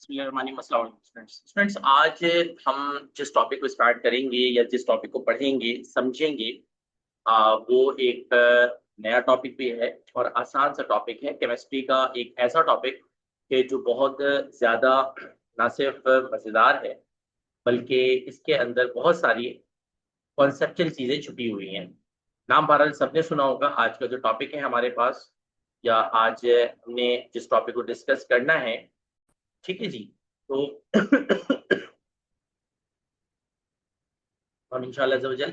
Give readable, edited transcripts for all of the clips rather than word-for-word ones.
Students, आज हम जिस टॉपिक को स्टार्ट करेंगे या जिस टॉपिक को पढ़ेंगे समझेंगे, वो एक नया टॉपिक भी है और आसान सा टॉपिक है। केमिस्ट्री का एक ऐसा टॉपिक है जो बहुत ज़्यादा ना सिर्फ मज़ेदार है, बल्कि इसके अंदर बहुत सारी कॉन्सेप्चुअल चीज़ें छुपी हुई हैं। नाम बहरहाल सबने सुना होगा। आज का जो टॉपिक है हमारे पास, या आज हमने जिस टॉपिक को डिस्कस करना है, ठीक है जी। तो हम इंशाल्लाह अज़्ज़ा वजल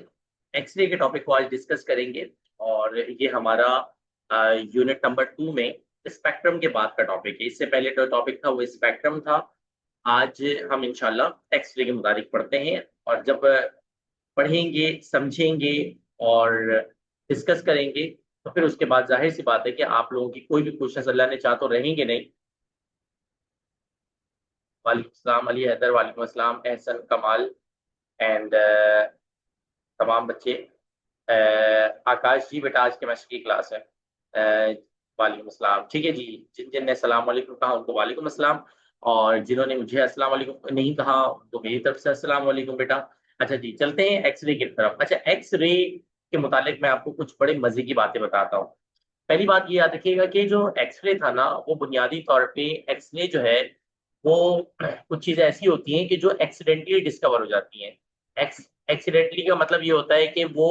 एक्स-रे के टॉपिक को आज डिस्कस करेंगे। और ये हमारा यूनिट नंबर 2 में स्पेक्ट्रम के बाद का टॉपिक है। इससे पहले जो टॉपिक था वो स्पेक्ट्रम था। आज हम इंशाल्लाह एक्स-रे के मुताबिक पढ़ते हैं, और जब पढ़ेंगे, समझेंगे और डिस्कस करेंगे, तो फिर उसके बाद ज़ाहिर-सी बात है कि आप लोगों की कोई भी क्वेश्चंस अल्लाह ने चाहा तो रहेंगे नहीं। वालेकुम अस्सलाम अली हैदर, वालेकुम अस्सलाम एहसन, कमाल एंड तमाम बच्चे। आकाश जी, बेटा आज केमिस्ट्री की क्लास है। वालेकुम अस्सलाम, ठीक है जी। जिन जिन ने अस्सलाम वालेकुम कहा उनको वालेकुम अस्सलाम, और जिन्होंने मुझे अस्सलाम वालेकुम नहीं कहा तो मेरी तरफ से अस्सलाम वालेकुम बेटा। अच्छा जी, चलते हैं एक्स-रे की तरफ। अच्छा, एक्स-रे के मुतालिक मैं आपको कुछ बड़े मज़े की बातें बताता हूँ। पहली बात ये याद रखिएगा कि जो एक्स-रे था ना, वो बुनियादी तौर पे एक्स-रे जो है, वो कुछ चीज़ें ऐसी होती हैं कि जो एक्सीडेंटली डिस्कवर हो जाती हैं। एक्सीडेंटली का मतलब ये होता है कि वो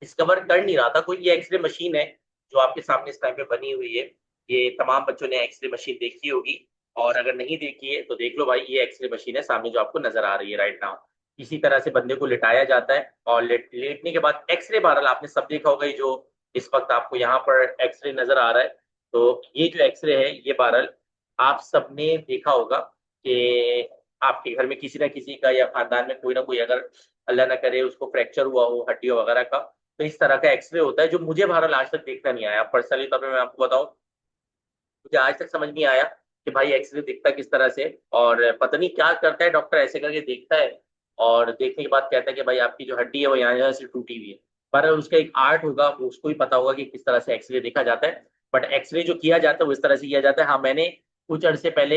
डिस्कवर कर नहीं रहा था कोई। ये एक्स-रे मशीन है जो आपके सामने इस टाइम पे बनी हुई है। ये तमाम बच्चों ने एक्स-रे मशीन देखी होगी, और अगर नहीं देखी है तो देख लो भाई, ये एक्स-रे मशीन है सामने जो आपको नज़र आ रही है राइट नाउ। इसी तरह से बंदे को लिटाया जाता है, और लेटने के बाद एक्स-रे, बहरहाल आपने सब देखा होगा। ये जो इस वक़्त आपको यहाँ पर एक्स-रे नज़र आ रहा है, तो ये जो एक्स-रे है, ये बहरहाल आप सबने देखा होगा कि आपके घर में किसी न किसी का या खानदान में कोई ना कोई, अगर अल्लाह ना करे उसको फ्रैक्चर हुआ हो हड्डियों वगैरह का, तो इस तरह का एक्स-रे होता है जो मुझे बहरहाल आज तक देखना नहीं आया। पर्सनली तौर पे मैं आपको बताऊँ, मुझे आज तक समझ नहीं आया कि भाई एक्स-रे दिखता किस तरह से, और पता नहीं क्या करता है डॉक्टर, ऐसे करके देखता है और देखने के बाद कहता है कि भाई आपकी जो हड्डी है वो यहाँ-यहाँ से टूटी हुई है। पर उसका एक आर्ट होगा, वो उसको ही पता होगा कि किस तरह से एक्स-रे देखा जाता है। बट एक्स-रे जो किया जाता है वो इस तरह से किया जाता है। हाँ, मैंने कुछ अरसे पहले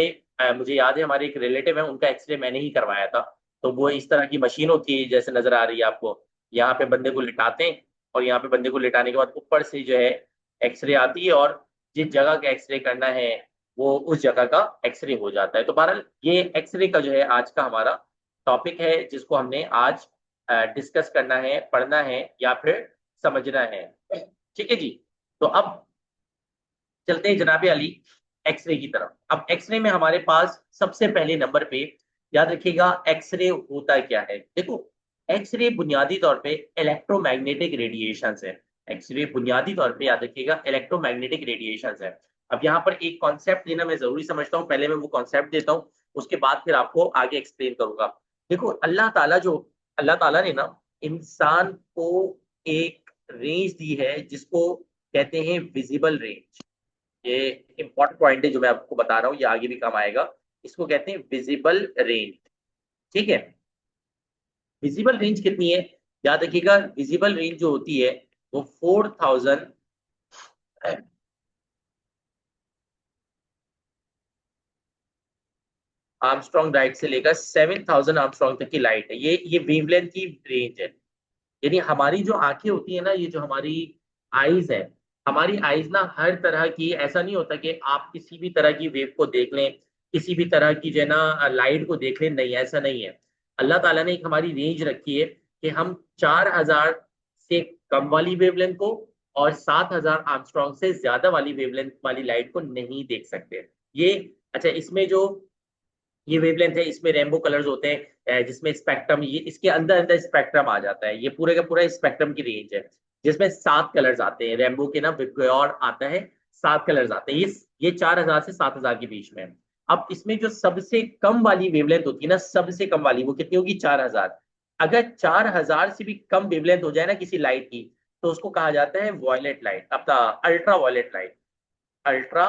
मुझे याद है हमारे एक रिलेटिव है, उनका एक्स-रे मैंने ही करवाया था। तो वो इस तरह की मशीन होती है जैसे नज़र आ रही है आपको। यहाँ पे बंदे को लिटाते हैं, और यहाँ पे बंदे को लिटाने के बाद ऊपर से जो है एक्स-रे आती है, और जिस जगह का एक्स-रे करना है वो उस जगह का एक्स-रे हो जाता है। तो बहरहाल ये एक्स-रे का जो है आज का हमारा टॉपिक है, जिसको हमने आज डिस्कस करना है, पढ़ना है या फिर समझना है। ठीक है जी। तो अब चलते हैं जनाब अली एक्स-रे की तरफ। अब एक्स-रे में हमारे पास सबसे पहले नंबर पे याद रखिएगा एक्स-रे होता क्या है। देखो, एक्स-रे बुनियादी तौर पे इलेक्ट्रोमैग्नेटिक रेडिएशंस है। एक्स-रे बुनियादी तौर पे याद रखिएगा इलेक्ट्रोमैग्नेटिक रेडिएशंस है। अब यहाँ पर एक कॉन्सेप्ट देना मैं ज़रूरी समझता हूँ। पहले मैं वो कॉन्सेप्ट देता हूँ, उसके बाद फिर आपको आगे एक्सप्लेन करूँगा। देखो, अल्लाह ताला ने ना इंसान को एक रेंज दी है जिसको कहते हैं विज़िबल रेंज। ये इम्पोर्टेंट पॉइंट है जो मैं आपको बता रहा हूँ, ये आगे भी काम आएगा। इसको कहते हैं विजिबल रेंज, ठीक है? विजिबल रेंज कितनी है? याद रखिएगा, विजिबल रेंज जो होती है वो 4000 आर्मस्ट्रांग लाइट से लेकर 7000 आर्मस्ट्रांग तक की लाइट है। ये वेवलेंथ की रेंज है। यानी हमारी जो आंखें होती है ना, ये जो हमारी आईज है, हमारी आईज ना हर तरह की, ऐसा नहीं होता कि आप किसी भी तरह की वेव को देख लें, किसी भी तरह की जो है ना लाइट को देख लें, नहीं ऐसा नहीं है। अल्लाह ताला ने एक हमारी रेंज रखी है कि हम 4000 से कम वाली वेवलेंथ को और 7000 आर्मस्ट्रांग से ज्यादा वाली वेवलेंथ वाली लाइट को नहीं देख सकते। ये अच्छा, इसमें जो ये वेवलेंथ है, इसमें रेनबो कलर्स होते हैं, जिसमें स्पेक्ट्रम, ये इसके अंदर अंदर स्पेक्ट्रम आ जाता है। ये पूरे का पूरा स्पेक्ट्रम की रेंज है, जिसमें 7 कलर्स आते हैं। रेनबो के ना विबग्योर आता है, 7 कलर्स आते हैं। ये 4000 से 7000 के बीच में है। अब इसमें जो सबसे कम वाली वेवलेंथ होती है ना, सबसे कम वाली, वो कितनी होगी? 4000। अगर 4000 से भी कम वेवलेंथ हो जाए ना किसी लाइट की, तो उसको कहा जाता है वॉयलेट लाइट, अपना ultra violet light. Ultra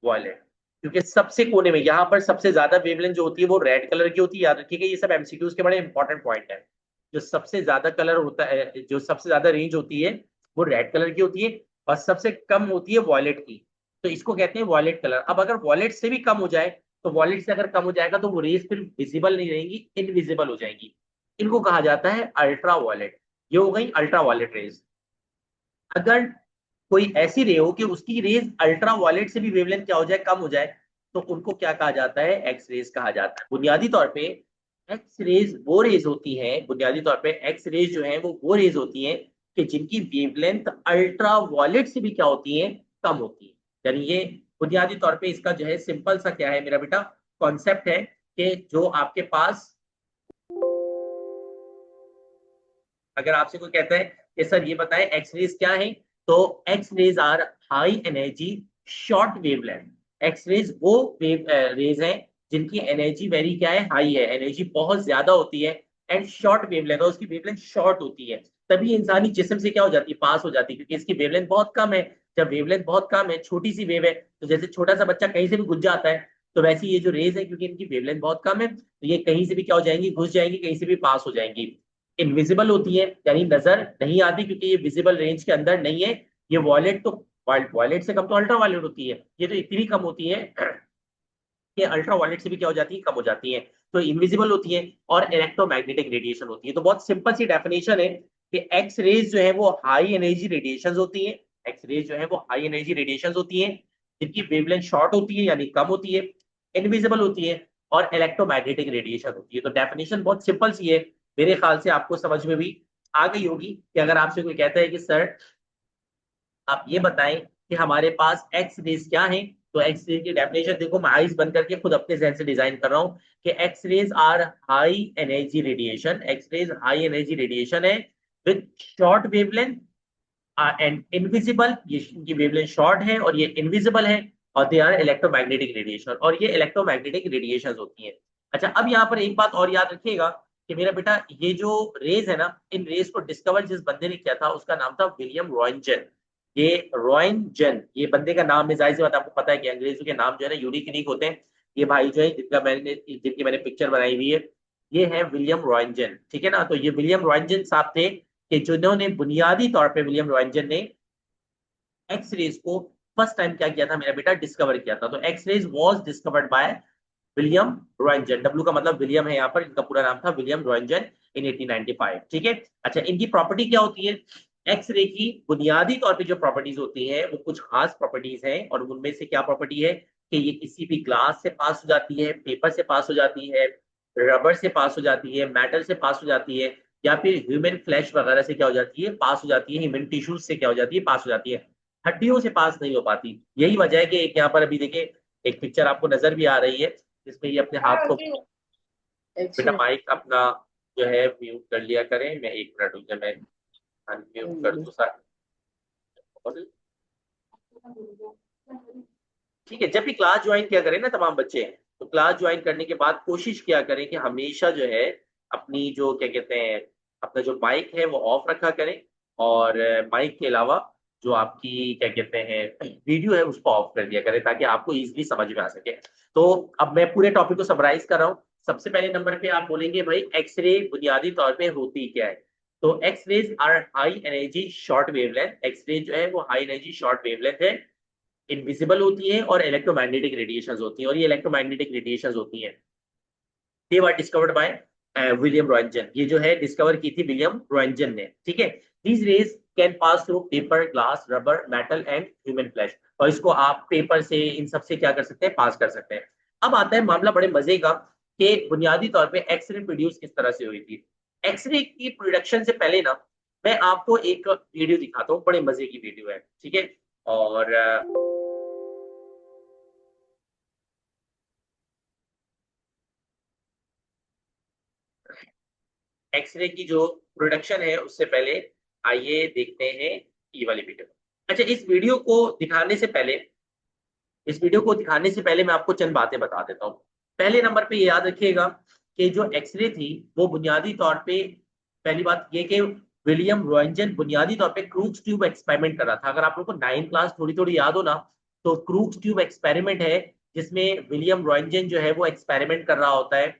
violet, क्योंकि सबसे कोने में यहाँ पर सबसे ज्यादा वेवलेंथ जो होती है वो रेड कलर की होती है। याद रखिएगा, ये सब एमसीक्यूज के बड़े इंपॉर्टेंट पॉइंट है। जो सबसे ज्यादा कलर होता है, जो सबसे ज्यादा रेंज होती है, वो रेड कलर की होती है, और सबसे कम होती है वॉयलेट की। तो इसको कहते हैं वॉयलेट कलर। अब अगर वॉयलेट से भी कम हो जाए तो वॉलेट से अगर कम हो जाएगा तो वो रेज फिर विजिबल नहीं रहेंगी, इनविजिबल हो जाएंगी। इनको कहा जाता है अल्ट्रा वॉलेट। ये हो गई अल्ट्रा वॉलेट रेज। अगर कोई ऐसी रे हो कि उसकी रेज अल्ट्रा वायलेट से भी वेवलेंथ क्या हो जाए, कम हो जाए, तो उनको क्या कहा जाता है, एक्स रेज कहा जाता है। बुनियादी तौर पे एक्स रेज वो रेज होती हैं, बुनियादी तौर पे एक्स रेज जो है वो रेज होती हैं कि जिनकी वेवलेंथ अल्ट्रा वायलेट से भी क्या होती है, कम होती है। यानी ये बुनियादी तौर पे इसका जो है सिंपल सा क्या है मेरा बेटा, कॉन्सेप्ट है कि जो आपके पास, अगर आपसे कोई कहता है कि सर ये बताएं एक्स रेज क्या है, तो X rays are high energy short wavelength. X rays वो वेव रेज हैं जिनकी एनर्जी वेरी क्या है, हाई है, एनर्जी बहुत ज्यादा होती है, एंड शॉर्ट वेवलेंथ, और उसकी वेवलेंथ शॉर्ट होती है। तभी इंसानी जिस्म से क्या हो जाती है, पास हो जाती है, क्योंकि इसकी वेवलेंथ बहुत कम है। जब वेवलेंथ बहुत कम है, छोटी सी वेव है, तो जैसे छोटा सा बच्चा कहीं से भी घुस जाता है, तो वैसे ये जो रेज है, क्योंकि इनकी वेवलेंथ बहुत कम है, तो ये कहीं से भी क्या हो जाएंगी, घुस जाएंगी, कहीं से भी पास हो जाएंगी। इनविजिबल होती है, यानी नजर नहीं आती, क्योंकि ये विजिबल रेंज के अंदर नहीं है। ये वॉलेट तो, वॉलेट से कम तो अल्ट्रा वॉलेट होती है, ये तो इतनी कम होती है कि अल्ट्रा वॉलेट से भी क्या हो जाती है, कम हो जाती है। तो इनविजिबल होती है और इलेक्ट्रोमैग्नेटिक रेडिएशन होती है। तो बहुत सिंपल सी डेफिनेशन है कि एक्स रेज जो है वो हाई एनर्जी रेडिएशन होती है। एक्स रेज जो है वो हाई एनर्जी रेडिएशन होती है जिनकी वेवलेंथ शॉर्ट होती है, यानी कम होती है, इनविजिबल होती है, और इलेक्ट्रोमैग्नेटिक रेडिएशन होती है। तो डेफिनेशन बहुत सिंपल सी है, मेरे ख्याल से आपको समझ में भी आ गई होगी। कि अगर आपसे कोई कहता है कि सर आप ये बताएं कि हमारे पास एक्स रेज क्या है, तो एक्स रेज की डेफिनेशन देखो, मैं आईज बंद करके खुद अपने जहन से डिजाइन कर रहा हूँ कि X rays are high energy radiation. X rays high energy radiation है with short wavelength and invisible. ये इनकी वेवलेंथ शॉर्ट है और ये इनविजिबल है, और दे आर इलेक्ट्रोमैग्नेटिक रेडिएशन, और ये इलेक्ट्रोमैग्नेटिक रेडिएशन होती है। अच्छा, अब यहाँ पर एक बात और याद रखिएगा कि मेरा बेटा ये जो रेज है ना, इन रेज को डिस्कवर जिस बंदे ने किया था उसका नाम था विलियम रॉयंजन। ये रॉयंजन, ये बंदे का नाम है, जाहिर सी बात आपको पता है कि अंग्रेजों के नाम जो है ना यूनिक यूनिक होते हैं। ये भाई जो है जिनकी मैंने पिक्चर बनाई हुई है, ये है विलियम रॉयंजन, ठीक है ना। तो ये विलियम रॉयंजन साहब थे कि जिन्होंने बुनियादी तौर पे, विलियम रॉयंजन ने एक्स रेज को फर्स्ट टाइम क्या किया था मेरा बेटा, डिस्कवर किया था। तो X rays was discovered by William Roentgen. W का मतलब विलियम है यहाँ पर, इनका पूरा नाम था विलियम रॉयंजन, इन 1895, ठीक है। अच्छा, इनकी प्रॉपर्टी क्या होती है, एक्सरे की बुनियादी तौर पे जो प्रॉपर्टीज होती है वो कुछ खास प्रॉपर्टीज हैं, और उनमें से क्या प्रॉपर्टी है कि ये किसी भी ग्लास से पास हो जाती है, पेपर से पास हो जाती है, रबर से पास हो जाती है, मेटल से पास हो जाती है, या फिर ह्यूमन फ्लैश वगैरह से क्या हो जाती है, पास हो जाती है, ह्यूमन टिश्यूज से क्या हो जाती है, पास हो जाती है, हड्डियों से पास नहीं हो पाती। यही वजह है कि एक यहाँ पर अभी देखिए एक पिक्चर आपको नजर भी आ रही है, जिसमें ये अपने हाथ को, बेटा माइक अपना जो है म्यूट कर लिया करें, मैं एक मिनट रुक जाए, मैं अनम्यूट कर दूँ सर। ठीक है, जब भी क्लास ज्वाइन किया करें ना तमाम बच्चे, तो क्लास ज्वाइन करने के बाद कोशिश किया करें कि हमेशा जो है अपनी जो क्या कहते हैं, अपना जो माइक है वो ऑफ रखा करें, और माइक के अलावा जो आपकी क्या कहते हैं वीडियो है उसको ऑफ कर दिया करें, ताकि आपको इजीली समझ में आ सके। तो अब मैं पूरे टॉपिक को समराइज कर रहा हूँ। सबसे पहले नंबर पे आप बोलेंगे भाई एक्सरे बुनियादी तौर पे होती क्या है। तो X rays are high energy short wavelength. X ray जो है वो हाई एनर्जी शॉर्ट वेवलेंथ है, इनविजिबल होती है, और इलेक्ट्रोमैग्नेटिक रेडिएशंस होती हैं, और ये इलेक्ट्रोमैग्नेटिक रेडिएशंस होती हैं, दे वर डिस्कवर्ड बाय विलियम रॉयंजन। ये जो है डिस्कवर की थी विलियम रॉयंजन ने, ठीक है। These raise can pass through paper, glass, rubber, metal and human flesh, और इसको आप पेपर से, इन सब से क्या कर सकते हैं, पास कर सकते हैं। अब आता है मामला बड़े मजे का कि बुनियादी तौर पे एक्सरे प्रोड्यूस किस तरह से हुई थी। एक्सरे की प्रोडक्शन से पहले ना मैं आपको एक वीडियो दिखाता हूँ, बड़े मजे की वीडियो है, ठीक है। और एक्सरे की जो प्रोडक्शन है उससे पहले आइए देखते हैं ये वाली वीडियो। अच्छा, इस वीडियो को दिखाने से पहले मैं आपको चंद बातें बता देता हूँ। पहले नंबर पे ये याद रखिएगा कि जो एक्सरे थी वो बुनियादी तौर पे, पहली बात ये कि विलियम रॉयंजन बुनियादी तौर पे क्रूक्स ट्यूब एक्सपेरिमेंट कर रहा था। अगर आप लोगों को 9 क्लास थोड़ी थोड़ी याद हो ना, तो क्रूक्स ट्यूब एक्सपेरिमेंट है जिसमें विलियम रॉयंजन जो है वो एक्सपेरिमेंट कर रहा होता है,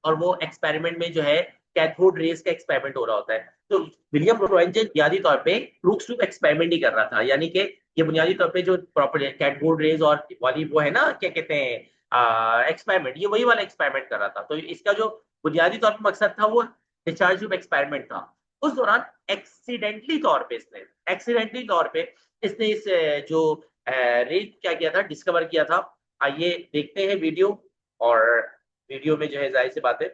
और वो एक्सपेरिमेंट में जो है कैथोड रेज का एक्सपेरिमेंट हो रहा होता है। तो विलियम रॉयंजन बुनियादी तौर पे क्रूक्स ट्यूब एक्सपेरिमेंट ही कर रहा था, यानी कि ये बुनियादी तौर पे जो प्रॉपर कैथोड रेज और वाली वो है ना क्या कहते हैं एक्सपेरिमेंट, ये वही वाला एक्सपेरिमेंट कर रहा था। तो इसका जो बुनियादी तौर पर मकसद था वो डिस्चार्ज ट्यूब एक्सपेरिमेंट था। उस दौरान एक्सीडेंटली तौर पे इसने इस जो रेत क्या किया था, डिस्कवर किया था। आइए देखते हैं वीडियो, और वीडियो में जो है जाहिर सी बात है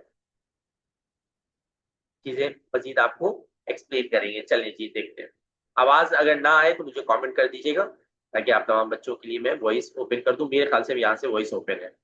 चीजें मजीद आपको एक्सप्लेन करेंगे। चलिए जी देखते हैं। आवाज अगर ना आए तो मुझे कमेंट कर दीजिएगा, ताकि आप तमाम बच्चों के लिए मैं वॉइस ओपन कर दूं। मेरे ख्याल से यहाँ से वॉइस ओपन है।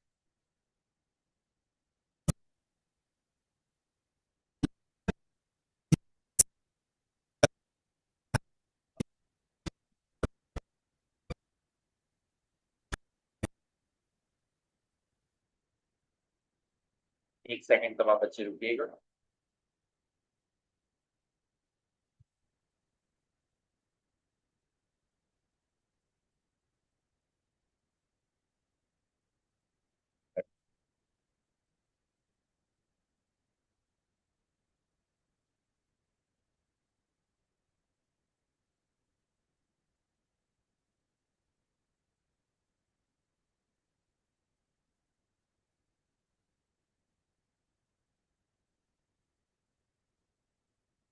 एक सेकंड तमाम बच्चे रुकिएगा।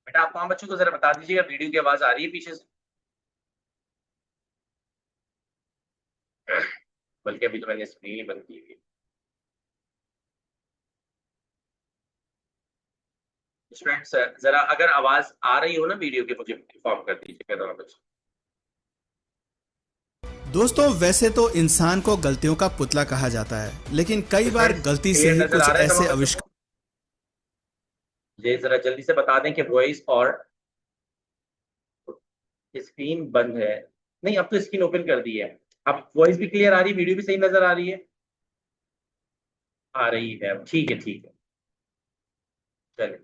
बेटा आप तमाम बच्चों को जरा बता दीजिएगा वीडियो की आवाज आ रही है पीछे से? बल्कि अभी तो मैंने स्क्रीन ही बंद की हुई है। स्टूडेंट्स जरा अगर आवाज आ रही हो ना वीडियो की, मुझे इन्फॉर्म कर दीजिएगा दोनों बच्चे। दोस्तों, वैसे तो इंसान को गलतियों का पुतला कहा जाता है, लेकिन कई बार स्टूडेंट्स गलती से क्लियर ही नजर आ कुछ रहा है ऐसे तमाम बच्चों आविष्कार। को? ये जरा जल्दी से बता दें कि वॉइस और स्क्रीन बंद है। नहीं, अब तो स्क्रीन ओपन कर दी है। अब वॉइस भी क्लियर आ रही है, वीडियो भी सही नजर आ रही है। आ रही है, ठीक है ठीक है। चलिए।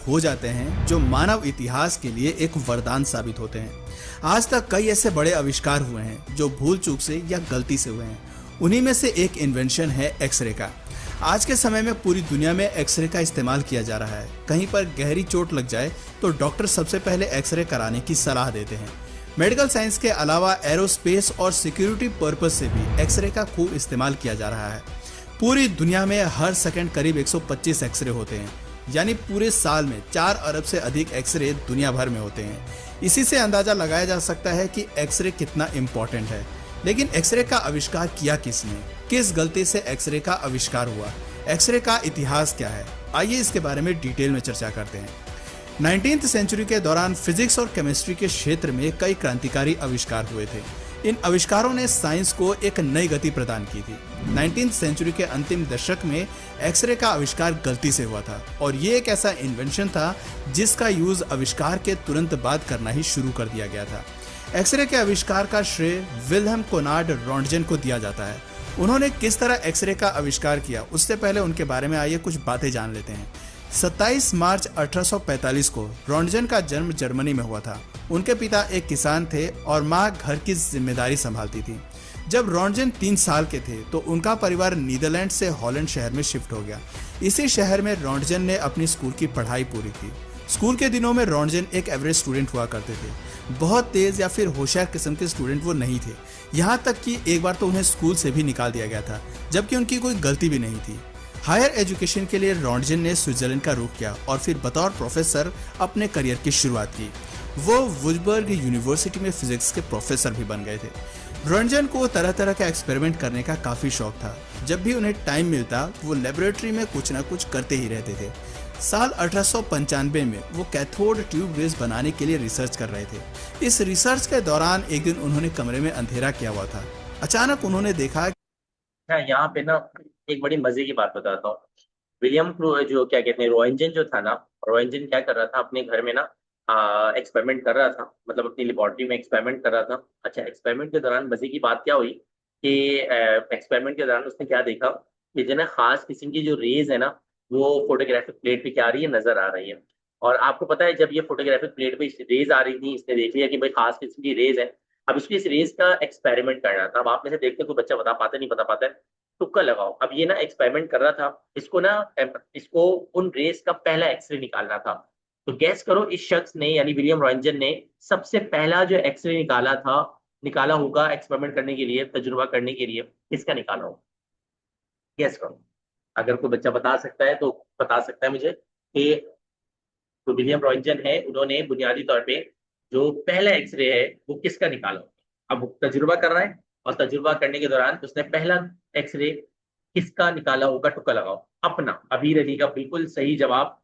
हो जाते हैं जो मानव इतिहास के लिए एक वरदान साबित होते हैं। आज तक कई ऐसे बड़े आविष्कार हुए हैं जो भूल चूक से या गलती से हुए हैं। उन्हीं में से एक इन्वेंशन है एक्सरे का। आज के समय में पूरी दुनिया में एक्सरे का इस्तेमाल किया जा रहा है। कहीं पर गहरी चोट लग जाए तो डॉक्टर सबसे पहले एक्सरे कराने की सलाह देते हैं। मेडिकल साइंस के अलावा एरोस्पेस और सिक्योरिटी पर्पज से भी एक्सरे का खूब इस्तेमाल किया जा रहा है। पूरी दुनिया में हर सेकंड करीब 125 एक्सरे होते हैं, यानी पूरे साल में 4 अरब से अधिक एक्सरे दुनिया भर में होते हैं। इसी से अंदाजा लगाया जा सकता है कि एक्सरे कितना इम्पोर्टेंट है। लेकिन एक्सरे का आविष्कार किया किसने, किस गलती से एक्सरे का आविष्कार हुआ, एक्सरे का इतिहास क्या है, आइए इसके बारे में डिटेल में चर्चा करते हैं। 19th सेंचुरी के दौरान फिजिक्स और केमिस्ट्री के क्षेत्र में कई क्रांतिकारी आविष्कार हुए थे। इन आविष्कारों ने साइंस को एक नई गति प्रदान की थी। 19th सेंचुरी के अंतिम दशक में एक्सरे का आविष्कार गलती से हुआ था, और ये एक ऐसा इन्वेंशन था जिसका यूज आविष्कार के तुरंत बाद करना ही शुरू कर दिया गया था। एक्सरे के आविष्कार का श्रेय विल्हेम कोनार्ड रॉन्टगेन को दिया जाता है। उन्होंने किस तरह एक्सरे का आविष्कार किया, उससे पहले उनके बारे में आइए कुछ बातें जान लेते हैं। 27 मार्च 1845 को रॉन्टगेन का जन्म जर्मनी में हुआ था। उनके पिता एक किसान थे और माँ घर की जिम्मेदारी संभालती थी। जब रॉन्टगेन 3 साल के थे तो उनका परिवार नीदरलैंड से हॉलैंड शहर में शिफ्ट हो गया। इसी शहर में रॉन्टगेन ने अपनी स्कूल की पढ़ाई पूरी की। स्कूल के दिनों में रॉन्टगेन एक एवरेज स्टूडेंट हुआ करते थे। बहुत तेज या फिर होशियार किस्म के स्टूडेंट वो नहीं थे। यहाँ तक कि एक बार तो उन्हें स्कूल से भी निकाल दिया गया था, जबकि उनकी कोई गलती भी नहीं थी। हायर एजुकेशन के लिए रॉन्टगेन ने स्विट्जरलैंड का रुख किया और फिर बतौर प्रोफेसर अपने करियर की शुरुआत की। वो वुजबर्ग यूनिवर्सिटी में फिजिक्स के प्रोफेसर भी बन गए थे। रॉन्टगेन को तरह तरह का एक्सपेरिमेंट करने का काफी शौक था। जब भी उन्हें टाइम मिलता वो लेबोरेटरी में कुछ न कुछ करते ही रहते थे। साल 1895 में वो कैथोड ट्यूब रेस बनाने के लिए रिसर्च कर रहे थे। इस रिसर्च के दौरान एक दिन उन्होंने कमरे में अंधेरा किया हुआ था। अचानक उन्होंने देखा। यहाँ पे ना एक बड़ी मजे की बात बताता हूँ। विलियम जो क्या कहते हैं, रोएंजन जो था ना, रोएंजन क्या कर रहा था अपने घर में ना, एक्सपेरिमेंट कर रहा था, मतलब अपनी लेबोरेटरी में एक्सपेरिमेंट कर रहा था। अच्छा, एक्सपेरिमेंट के दौरान मजे की बात क्या हुई कि एक्सपेरिमेंट के दौरान उसने क्या देखा कि जो ना खास किस्म की जो रेज है ना, वो फोटोग्राफिक प्लेट पे क्या आ रही है, नजर आ रही है। और आपको पता है जब ये फोटोग्राफिक प्लेट पे रेज आ रही थी, इसने देख लिया कि भाई खास किस्म की रेज है। अब इसको इस रेस का एक्सपेरिमेंट करना था। अब आप में से देखते हैं कोई बच्चा बता पाता नहीं बता पाता है, तुक्का लगाओ। अब ये ना एक्सपेरिमेंट कर रहा था, इसको ना इसको उन रेस का पहला एक्सरे निकालना था। तो गैस करो, इस शख्स ने यानी विलियम रॉन्टगेन ने सबसे पहला जो एक्सरे निकाला था निकाला होगा एक्सपेरिमेंट करने के लिए, तजुर्बा करने के लिए? किसका निकाला होगा? गेस करो। अगर कोई बच्चा बता सकता है तो बता सकता है मुझे कि जो विलियम रॉन्टजन है उन्होंने बुनियादी तौर पे जो पहला एक्सरे है वो किसका निकाला होगा? अब वो तजुर्बा कर रहा है और तजुर्बा करने के दौरान उसने पहला एक्सरे किसका निकाला होगा? तुक्का लगाओ अपना। अभी रवि का बिल्कुल सही जवाब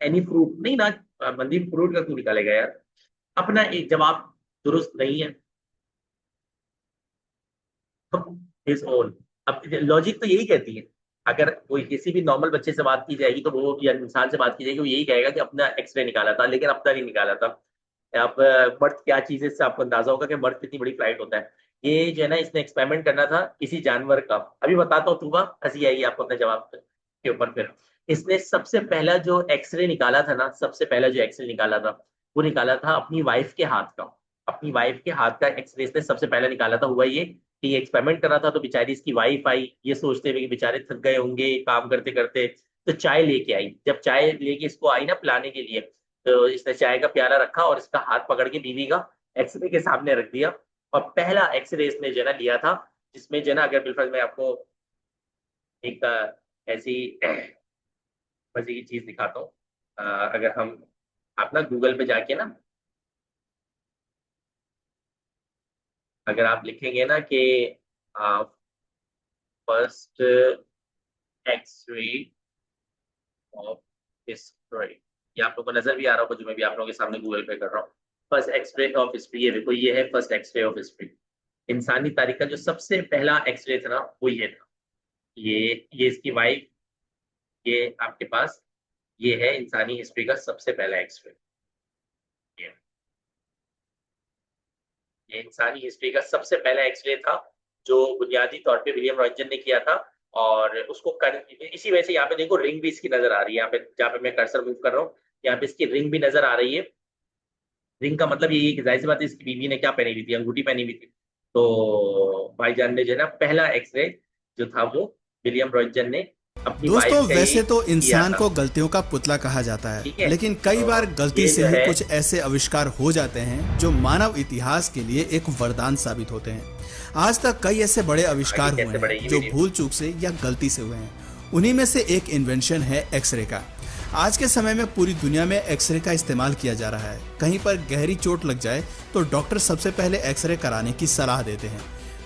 एनी फ्रूट नहीं ना, मंदीप फ्रूट का क्यों निकालेगा यार? अपना एक जवाब दुरुस्त नहीं है। His own. अब लॉजिक तो यही कहती है, अगर कोई किसी भी नॉर्मल बच्चे से बात की जाएगी तो वो, या इंसान से बात की जाएगी, वो यही कहेगा कि अपना एक्सरे निकाला था, लेकिन अपना नहीं निकाला था। आप बर्थ क्या चीज है इससे आपको अंदाजा होगा कि बर्थ कितनी बड़ी फ्लाइट होता है। ये जो है ना, इसने एक्सपेरिमेंट करना था किसी जानवर का। अभी बताता हूँ, तुबा हंसी आएगी आपको अपने जवाब के ऊपर। फिर इसने सबसे पहला जो एक्सरे निकाला था ना, सबसे पहला जो एक्सरे निकाला था वो निकाला था अपनी वाइफ के हाथ का। अपनी वाइफ के हाथ का एक्सरे इसने सबसे पहले निकाला था। हुआ ये कि ये एक्सपेरिमेंट कर रहा था तो बेचारी इसकी वाइफ आई, ये सोचते हुए कि बेचारे थक गए होंगे काम करते करते, तो चाय लेके आई। जब चाय लेके इसको आई ना पिलाने के लिए, तो इसने चाय का प्याला रखा और इसका हाथ पकड़ के बीवी का एक्सरे के सामने रख दिया। और पहला एक्सरे इसने जो है ना लिया था, जिसमें जो है ना, अगर बिल्कुल मैं आपको एक ऐसी मजे की चीज दिखाता हूँ। अगर हम, आप ना गूगल पे जाके ना, अगर आप लिखेंगे ना कि फर्स्ट एक्सरे ऑफ हिस्ट्री, ये आप लोगों को नजर भी आ रहा होगा जो मैं भी आप लोगों के सामने गूगल पे कर रहा हूँ। फर्स्ट एक्सरे ऑफ हिस्ट्री, ये देखो, ये है फर्स्ट एक्सरे ऑफ हिस्ट्री। इंसानी तारीख का जो सबसे पहला एक्सरे था ना वो ये था। ये इसकी वाइफ, ये आपके पास, ये है इंसानी हिस्ट्री का सबसे पहला एक्सरे। ये ये इंसानी हिस्ट्री का सबसे पहला एक्सरे था जो बुनियादी तौर पे विलियम रॉन्टजन ने किया था। और उसको इसी वजह से यहाँ पे देखो रिंग भी इसकी नजर आ रही है, यहाँ पे जहाँ पे मैं कर्सर मूव कर रहा हूँ, यहाँ पे इसकी रिंग भी नजर आ रही है। रिंग का मतलब यही है कि जाहिर सी बात है इसकी बीवी ने क्या पहनी हुई थी, अंगूठी पहनी हुई थी। तो भाईजान ने जो है ना पहला एक्सरे जो था वो विलियम रॉन्टजन ने अपनी दोस्तों, वाइफ का ही वैसे तो किया इंसान था। को गलतियों का पुतला कहा जाता है, ठीक है, लेकिन कई तो बार गलती ये से जो ही है, कुछ ऐसे आविष्कार हो जाते हैं जो मानव इतिहास के लिए एक वरदान साबित होते हैं। आज तक कई ऐसे बड़े आविष्कार आगे हुए कैसे हैं बढ़ेगी जो वीडियो? भूल चूक से या गलती से हुए हैं। उन्हीं में से एक इन्वेंशन है एक्सरे का। आज के समय में पूरी दुनिया में एक्सरे का इस्तेमाल किया जा रहा है। कहीं पर गहरी चोट लग जाए तो डॉक्टर सबसे पहले एक्सरे कराने की सलाह देते हैं।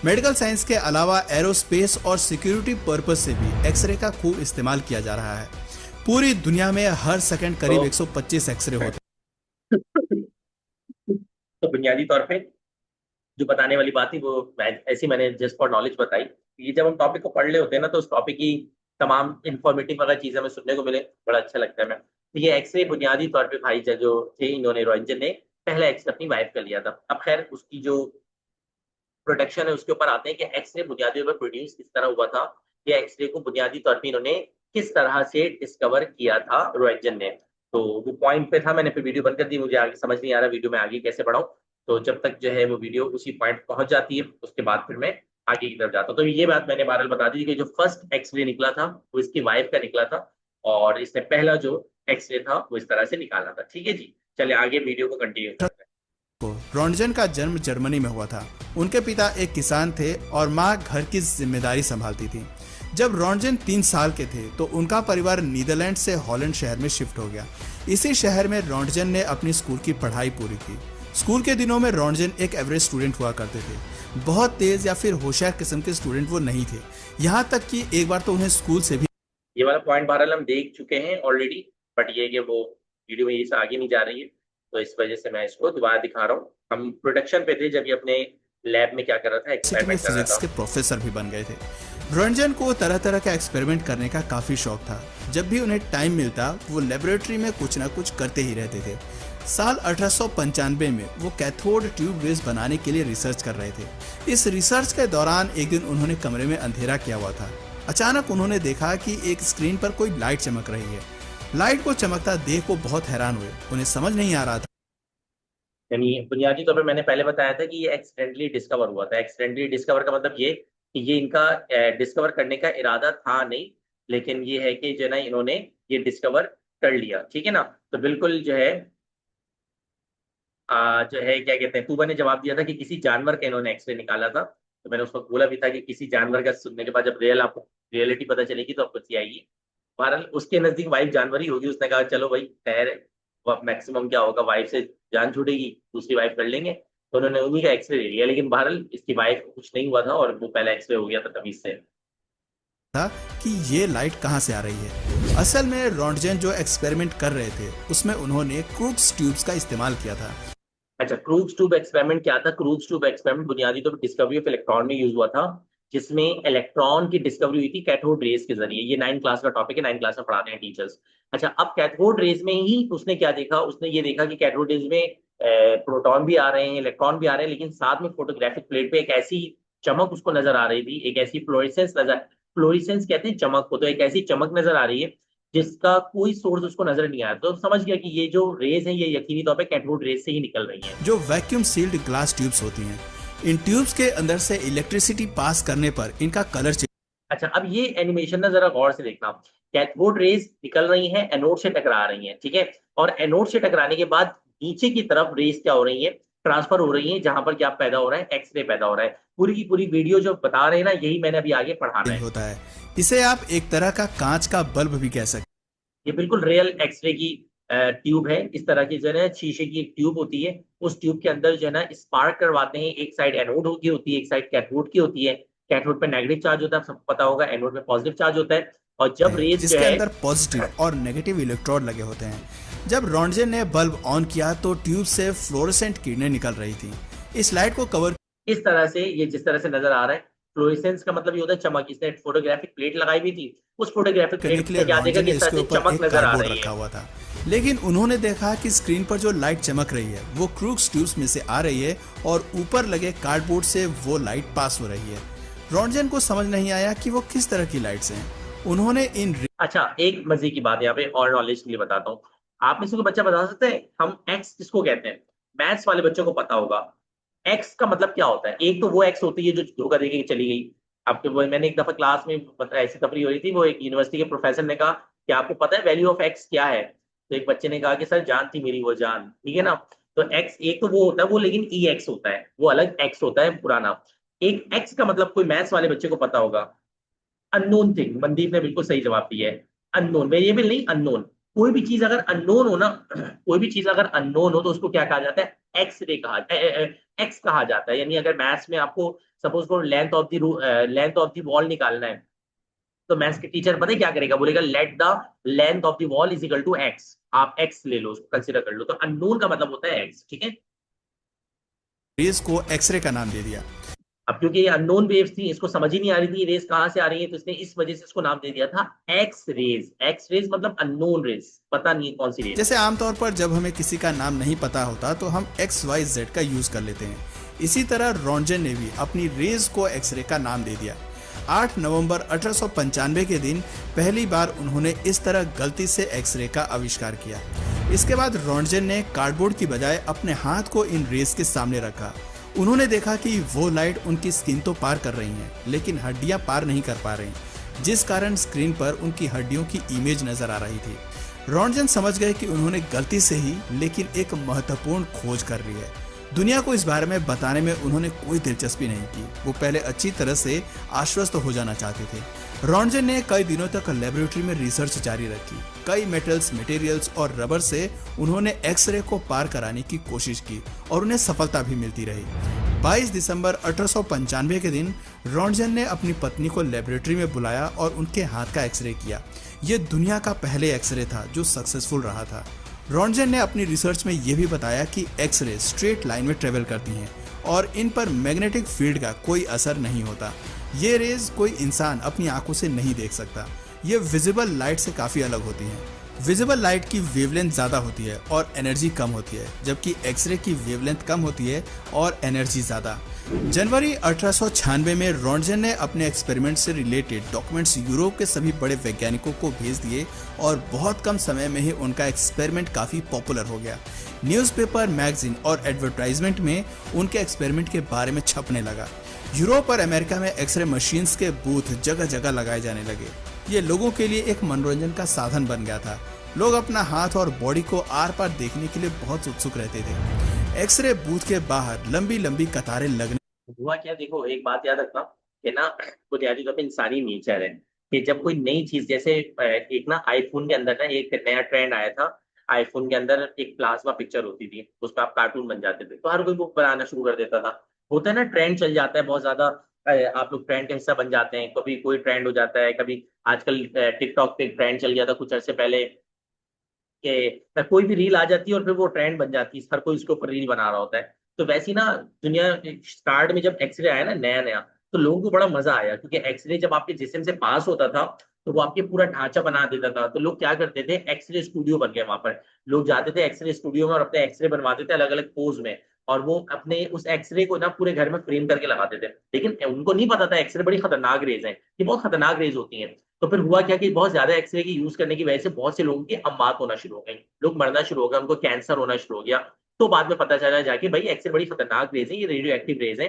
मेडिकल साइंस के अलावा एरोस्पेस और सिक्योरिटी पर्पस से भी एक्सरे का खूब इस्तेमाल किया जा रहा है। पूरी दुनिया में हर सेकंड करीब तो 125 एक्सरे होते तो बुनियादी तौर पे जो बताने वाली बात थी वो ऐसी मैंने जस्ट फॉर नॉलेज बताई। ये जब हम टॉपिक को पढ़ रहे होते हैं ना, तो उस टॉपिक की तमाम इंफॉर्मेटिव अगर चीजें हमें सुनने को मिले, बड़ा अच्छा लगता है। मैं तो ये एक्सरे बुनियादी तौर पे भाई जो थे, इन्होंने रॉन्टजन ने पहला एक्सरे अपनी वाइफ का लिया था। अब खैर उसकी जो प्रोडक्शन है उसके ऊपर आते हैं कि एक्सरे बुनियादी तौर पर प्रोड्यूस किस तरह हुआ था, या एक्सरे को बुनियादी तौर पे इन्होंने किस तरह से डिस्कवर किया था रॉन्टजन ने। तो वो पॉइंट पे था, मैंने फिर वीडियो बंद कर दी, मुझे आगे समझ नहीं आ रहा वीडियो में आगे कैसे बढ़ाऊं। तो जब तक जो है वो वीडियो उसी पॉइंट पहुंच जाती है, उसके बाद फिर मैं आगे की तरफ जाता हूँ। तो ये बात मैंने बहरहाल बता दी कि जो फर्स्ट एक्सरे निकला था वो इसकी वाइफ का निकला था, और इसने पहला जो एक्सरे था वो इस तरह से निकाला था। ठीक है जी, चलिए आगे वीडियो को कंटिन्यू करते हैं। हैं। रॉन्टजन का जन्म जर्मनी में हुआ था। उनके पिता एक किसान थे और माँ घर की जिम्मेदारी संभालती थी। जब रॉन्टजन 3 साल के थे तो उनका परिवार नीदरलैंड से हॉलैंड शहर में शिफ्ट हो गया। इसी शहर में रॉन्टजन ने अपनी स्कूल की पढ़ाई पूरी की। स्कूल के दिनों में रॉन्टजन एक एवरेज स्टूडेंट हुआ करते थे। बहुत तेज या फिर होशियार किस्म के स्टूडेंट वो नहीं थे। यहाँ तक कि एक बार तो उन्हें स्कूल से भी ये वाला पॉइंट बहरहाल हम देख चुके हैं ऑलरेडी, बट ये कि वो वीडियो में से आगे नहीं जा रही है, तो इस वजह से मैं इसको दोबारा दिखा रहा हूँ। हम प्रोडक्शन पे थे जब ये अपने लैब में क्या कर रहा था, यूनिवर्सिटी में एक्सपेरिमेंट कर रहा फिजिक्स था। के प्रोफेसर भी बन गए थे। रंजन को तरह तरह का एक्सपेरिमेंट करने का काफी शौक था। जब भी उन्हें टाइम मिलता वो लेबोरेटरी में कुछ ना कुछ करते ही रहते थे। साल 1895 में वो कैथोड ट्यूब रेस बनाने के लिए रिसर्च कर रहे थे। इस रिसर्च के दौरान एक दिन उन्होंने कमरे में अंधेरा किया हुआ था। अचानक उन्होंने देखा कि एक स्क्रीन पर कोई लाइट चमक रही है। लाइट को चमकता देख वो बहुत हैरान हुए। उन्हें समझ नहीं आ रहा था यानी बुनियादी तौर पे मैंने पहले बताया था कि ये एक्सीडेंटली डिस्कवर हुआ था। एक्सीडेंटली डिस्कवर का मतलब ये कि ये इनका डिस्कवर करने का इरादा था नहीं, लेकिन ये है कि जो है ना इन्होंने ये डिस्कवर कर लिया। ठीक है ना, तो बिल्कुल जो है जो है क्या कहते हैं, तूबा ने जवाब दिया था कि किसी जानवर का इन्होंने एक्सरे निकाला था। तो मैंने उसको बोला भी था कि किसी जानवर का सुनने के बाद जब आपको रियलिटी पता चलेगी तो आपको अच्छी आएगी। बहरहाल उसके नजदीक वाइफ जानवर ही होगी, उसने कहा चलो भाई खैर, मैक्सिमम क्या होगा, वाइफ से जान छूटेगी, दूसरी वाइफ कर लेंगे। तो उन्होंने उन्हीं का एक्सरे ले लिया, लेकिन बहरहाल इसकी वाइफ को कुछ नहीं हुआ था और वो पहला एक्सरे हो गया था तमीज से। था कि ये लाइट कहां से आ रही है। असल में रॉन्टजेन जो एक्सपेरिमेंट कर रहे थे उसमें उन्होंने क्रूक्स ट्यूब्स का इस्तेमाल किया था। अच्छा, क्रूक्स ट्यूब एक्सपेरिमेंट क्या था? क्रूक्स ट्यूब एक्सपेरिमेंट बुनियादी तौर पर डिस्कवरी ऑफ इलेक्ट्रॉन में यूज हुआ था, जिसमें इलेक्ट्रॉन की डिस्कवरी हुई थी कैथोड रेज के जरिए। ये 9 क्लास का टॉपिक है, 9 क्लास में पढ़ाते हैं टीचर्स। अच्छा, अब कैथोड रेज में ही उसने क्या देखा, उसने ये देखा कि कैथोड रेज में प्रोटॉन भी आ रहे हैं, इलेक्ट्रॉन भी आ रहे हैं, लेकिन साथ में फोटोग्राफिक प्लेट पे एक ऐसी चमक उसको नजर आ रही थी, एक ऐसी फ्लोरेसेंस कहते हैं चमक को, तो एक ऐसी चमक नजर आ रही है जिसका कोई सोर्स उसको नजर नहीं आया। तो समझ गया कि ये जो रेज है ये यकीनी तौर पे कैथोड रेज से ही निकल रही हैं। जो वैक्यूम सील्ड ग्लास ट्यूब्स होती हैं, इन ट्यूब्स के अंदर से इलेक्ट्रिसिटी पास करने पर इनका कलर अच्छा, अब ये एनिमेशन ना जरा गौर से देखना। कैथोड रेज निकल रही हैं, एनोड से टकरा रही हैं, ठीक है, और एनोड से टकराने के बाद नीचे की तरफ रेज क्या हो रही है, ट्रांसफर हो रही है, जहां पर क्या पैदा हो रहा है, एक्सरे पैदा हो रहा है। पूरी की पूरी वीडियो जो बता रहे हैं ना, यही मैंने अभी आगे पढ़ाना है। होता है। इसे आप एक तरह का कांच का बल्ब भी कह सकते हैं। ये बिल्कुल रियल एक्सरे की ट्यूब है। इस तरह की जो है शीशे की एक ट्यूब होती है, उस ट्यूब के अंदर जो है ना स्पार्क करवाते हैं। एक साइड एनोड की होती है, एक साइड कैथोड की होती है। कैथोड पे नेगेटिव चार्ज होता है, सबको पता होगा, एनोड पे पॉजिटिव चार्ज होता है। और जब रेज जो जिसके है अंदर पॉजिटिव और नेगेटिव इलेक्ट्रोड लगे होते हैं। जब रॉन्टजेन ने बल्ब ऑन किया तो ट्यूब से फ्लोरेसेंट किरणें निकल रही थी। इस लाइट को कवर इस तरह से, ये जिस तरह से नजर आ रहा है, फ्लोरेसेंस का मतलब ये होता है चमक। इसने फोटोग्राफिक प्लेट लगाई हुई थी, उस फोटोग्राफिक करने प्लेट के लिए पे क्या देखा रॉन्टजेन कि ने इस तरह इसके से ऊपर चमक एक नजर आ कार्डबोर्ड रही रखा है। हुआ था, लेकिन उन्होंने देखा कि स्क्रीन पर जो लाइट चमक रही है वो क्रूक्स ट्यूब्स में से आ रही है और ऊपर लगे कार्डबोर्ड से वो लाइट पास हो रही है। रॉन्टजेन को समझ नहीं आया कि वो किस तरह की लाइट्स हैं। उन्होंने इन अच्छा, एक मजे की बात यहाँ पे और नॉलेज के लिए बताता हूँ। आप में से कोई बच्चा बता सकते हैं हम एक्स किसको कहते हैं? मैथ्स वाले बच्चों को पता होगा। एक्स का मतलब क्या होता है? एक तो वो एक्स होती है जो धोखा देके चली गई। आपके वो, मैंने एक दफा क्लास में ऐसी तफरी हो रही थी, वो एक यूनिवर्सिटी के प्रोफेसर ने कहा कि आपको पता है वैल्यू ऑफ एक्स क्या है? तो एक बच्चे ने कहा कि सर जान थी मेरी वो जान, ठीक है ना। तो एक्स एक तो वो होता है वो, लेकिन ई एक्स होता है, वो अलग एक्स होता है पुराना। एक एक्स का मतलब कोई मैथ्स वाले बच्चे को पता होगा, अननोन थिंग। मनदीप ने बिल्कुल सही जवाब दिया है, अननोन, वेरिएबल नहीं, अननोन। कोई भी चीज अगर अननोन हो ना, कोई भी चीज अगर अननोन हो तो उसको क्या कहा जाता है? एक्स रे कहा, एक्स कहा जाता है। यानी अगर मैथ्स में आपको सपोज को लेंथ ऑफ द वॉल निकालना है, तो मैथ्स के टीचर पता है क्या करेगा? बोलेगा let the length of the wall is equal to X. आप एक्स ले लो, उसको कंसीडर कर लो। तो अननोन का मतलब होता है एक्स, ठीक है। रेज को एक्सरे का नाम दे दिया। अब क्योंकि ये अननोन वेव्स थी, इसको समझ ही नहीं आ रही थी रेस कहां से आ रही है, तो इसने इस वजह से इसको नाम दे दिया था एक्स रेज। एक्स रेज मतलब अननोन रेस, पता नहीं है कौन सी रेस। जैसे आमतौर पर जब हमें किसी का नाम नहीं पता होता तो हम XYZ का यूज कर लेते हैं। इसी तरह रॉन्टजेन ने भी अपनी रेज को एक्सरे का नाम दे दिया। 8 नवंबर 1895 के दिन पहली बार उन्होंने इस तरह गलती से एक्सरे का आविष्कार किया। इसके बाद रॉन्टजेन ने कार्डबोर्ड की बजाय अपने हाथ को इन रेज के सामने रखा। उन्होंने देखा कि वो लाइट उनकी स्किन तो पार कर रही हैं, लेकिन हड्डियां पार नहीं कर पा रही, जिस कारण स्क्रीन पर उनकी हड्डियों की इमेज नजर आ रही थी। रॉन्टजेन समझ गए कि उन्होंने गलती से ही लेकिन एक महत्वपूर्ण खोज कर ली है। दुनिया को इस बारे में बताने में उन्होंने कोई दिलचस्पी नहीं की। वो पहले अच्छी तरह से आश्वस्त हो जाना चाहते थे। रॉन्टजेन ने कई दिनों तक लेबोरेटरी में रिसर्च जारी रखी। कई मेटल्स, मटेरियल्स और रबर से उन्होंने एक्सरे को पार कराने की कोशिश की और उन्हें सफलता भी मिलती रही। 22 दिसंबर 1895 के दिन रॉन्टजेन ने अपनी पत्नी को लेबोरेटरी में बुलाया और उनके हाथ का एक्सरे किया। यह दुनिया का पहले एक्सरे था जो सक्सेसफुल रहा था। रॉन्टजेन ने अपनी रिसर्च में यह भी बताया कि एक्सरे स्ट्रेट लाइन में ट्रेवल करती हैं और इन पर मैग्नेटिक फील्ड का कोई असर नहीं होता। ये रेज कोई इंसान अपनी आंखों से नहीं देख सकता। ये विजिबल लाइट से काफी अलग होती हैं। विजिबल लाइट की वेवलेंथ ज्यादा होती है और एनर्जी कम होती है, जबकि एक्सरे की वेवलेंथ कम होती है और एनर्जी ज्यादा। जनवरी 1896 में रॉन्टजेन ने अपने एक्सपेरिमेंट से रिलेटेड डॉक्यूमेंट्स यूरोप के सभी बड़े वैज्ञानिकों को भेज दिए और बहुत कम समय में ही उनका एक्सपेरिमेंट काफी पॉपुलर हो गया। न्यूज़पेपर, मैगजीन और एडवर्टाइजमेंट में उनके एक्सपेरिमेंट के बारे में छपने लगा। यूरोप और अमेरिका में एक्सरे मशीन्स के बूथ जगह जगह लगाए जाने लगे। ये लोगों के लिए एक मनोरंजन का साधन बन गया था। लोग अपना हाथ और बॉडी को आर पार देखने के लिए बहुत उत्सुक रहते थे। एक्सरे बूथ के बाहर लंबी लंबी कतारें लगने हुआ क्या, देखो एक बात याद रखना कि ना, बुनियादी तौर पे इंसानी नेचर है कि जब कोई नई चीज, जैसे एक ना आईफोन के अंदर ना एक नया ट्रेंड आया था। आईफोन के अंदर एक प्लाज्मा पिक्चर होती थी, उसमें आप कार्टून बन जाते थे, तो हर कोई वो बनाना शुरू कर देता था। होता है ना, ट्रेंड चल जाता है बहुत ज्यादा। आप लोग ट्रेंड का हिस्सा बन जाते हैं, कभी कोई ट्रेंड हो जाता है, कभी आजकल टिकटॉक पे ट्रेंड चल गया था कुछ अर्से पहले कि कोई भी रील आ जाती है और फिर वो ट्रेंड बन जाती है, हर कोई उसके ऊपर रील बना रहा होता है। तो वैसी ना दुनिया स्टार्ट में जब एक्सरे आया ना नया नया, तो लोगों को बड़ा मजा आया, क्योंकि एक्सरे जब आपके जिस्म से पास होता था तो वो आपके पूरा ढांचा बना देता था। तो लोग क्या करते थे, एक्सरे स्टूडियो बन गया वहां पर। लोग जाते थे एक्सरे स्टूडियो में और अपने एक्सरे बनवाते थे अलग अलग पोज में, और वो अपने उस एक्सरे को ना पूरे घर में फ्रेम करके लगाते थे। लेकिन उनको नहीं पता था एक्सरे बड़ी खतरनाक रेज है, ये बहुत खतरनाक रेज होती हैं। तो फिर हुआ क्या कि बहुत ज्यादा एक्सरे की यूज करने की वजह से बहुत से लोगों की अमात होना शुरू हो गई, लोग मरना शुरू हो गए, उनको कैंसर होना शुरू हो गया। तो बाद में पता चला जाके भाई एक्सरे बड़ी खतरनाक रेज है, ये रेडियो एक्टिव रेज है,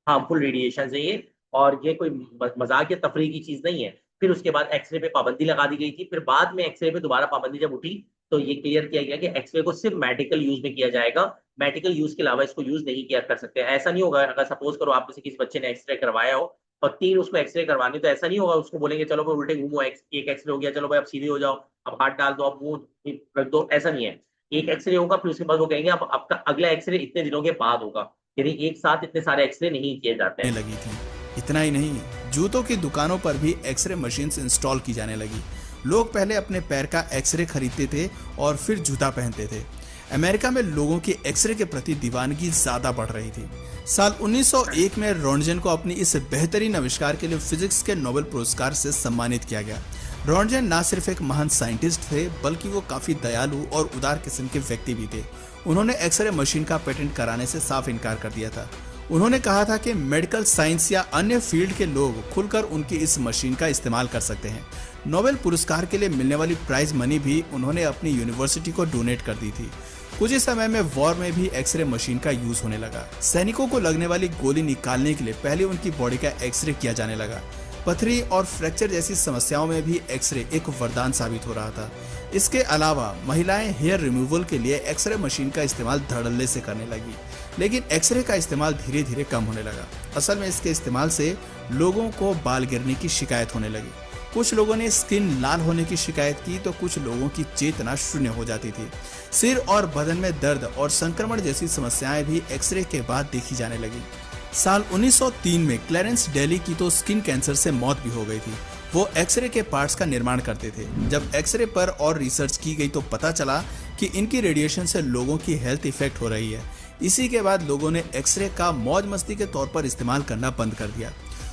हार्मफुल रेडिएशन है ये, और ये कोई मजाक या तफरीह की चीज नहीं है। फिर उसके बाद एक्सरे पे पाबंदी लगा दी गई थी। फिर बाद में एक्सरे पे दोबारा पाबंदी जब उठी तो ये क्लियर किया गया कि एक्सरे को सिर्फ मेडिकल यूज में किया जाएगा, मेडिकल यूज के अलावा इसको यूज नहीं किया कर सकते। ऐसा नहीं होगा, अगर सपोज करो आप में से किसी बच्चे ने एक्सरे करवाया हो और 3 उसको एक्सरे करवाने, तो ऐसा नहीं होगा उसको बोलेंगे चलो भाई उल्टे घूमो, एक एक्सरे हो गया, चलो भाई अब सीधे हो जाओ, अब हाथ डाल दो, अब मुंह रख दो, ऐसा नहीं है। एक एक्सरे होगा, फिर उसके बाद वो कहेंगे अब आपका अगला एक्सरे इतने दिनों के बाद होगा। यानी एक साथ इतने सारे एक्सरे नहीं किए जाते हैं। लगी थी। इतना ही नहीं, जूतों की दुकानों पर भी एक्सरे मशीन्स इंस्टॉल की जाने लगी। लोग पहले अपने पैर का एक्सरे खरीदते थे और फिर जूता पहनते थे। अमेरिका में लोगों की एक्सरे के प्रति दीवानगी ज्यादा बढ़ रही थी। साल 1901 में रोंटगेन को अपनी इस बेहतरीन आविष्कार के लिए फिजिक्स के नोबेल पुरस्कार से सम्मानित किया गया। रोंटगेन न सिर्फ एक महान साइंटिस्ट थे, बल्कि वो काफी दयालु और उदार किस्म के व्यक्ति भी थे। उन्होंने एक्सरे मशीन का पेटेंट कराने से साफ इनकार कर दिया था। उन्होंने कहा था कि मेडिकल साइंस या अन्य फील्ड के लोग खुलकर उनकी इस मशीन का इस्तेमाल कर सकते हैं। नोबेल पुरस्कार के लिए मिलने वाली प्राइज मनी भी उन्होंने अपनी यूनिवर्सिटी को डोनेट कर दी थी। कुछ ही समय में वॉर में भी एक्सरे मशीन का यूज होने लगा। सैनिकों को लगने वाली गोली निकालने के लिए पहले उनकी बॉडी का एक्सरे किया जाने लगा। पथरी और फ्रैक्चर जैसी समस्याओं में भी एक्सरे एक वरदान साबित हो रहा था। इसके अलावा महिलाएं हेयर रिमूवल के लिए एक्सरे मशीन का इस्तेमाल धड़ल्ले से करने लगी, लेकिन एक्सरे का इस्तेमाल धीरे धीरे कम होने लगा। असल में इसके इस्तेमाल से लोगों को बाल गिरने की शिकायत होने लगी। कुछ लोगों ने स्किन लाल होने की शिकायत की तो कुछ लोगों की चेतना शून्य हो जाती थी। सिर और बदन में दर्द और संक्रमण जैसी समस्याएं भी एक्सरे के बाद देखी जाने लगी। साल 1903 में क्लैरेंस डेली की तो स्किन कैंसर से मौत भी हो गई थी। वो एक्सरे के पार्ट्स का निर्माण करते थे। जब एक्सरे पर और रिसर्च की गई तो पता चला कि इनकी रेडिएशन से लोगों की हेल्थ इफेक्ट हो रही है। इसी के बाद लोगों ने एक्सरे का मौज मस्ती के तौर पर इस्तेमाल करना बंद कर दिया।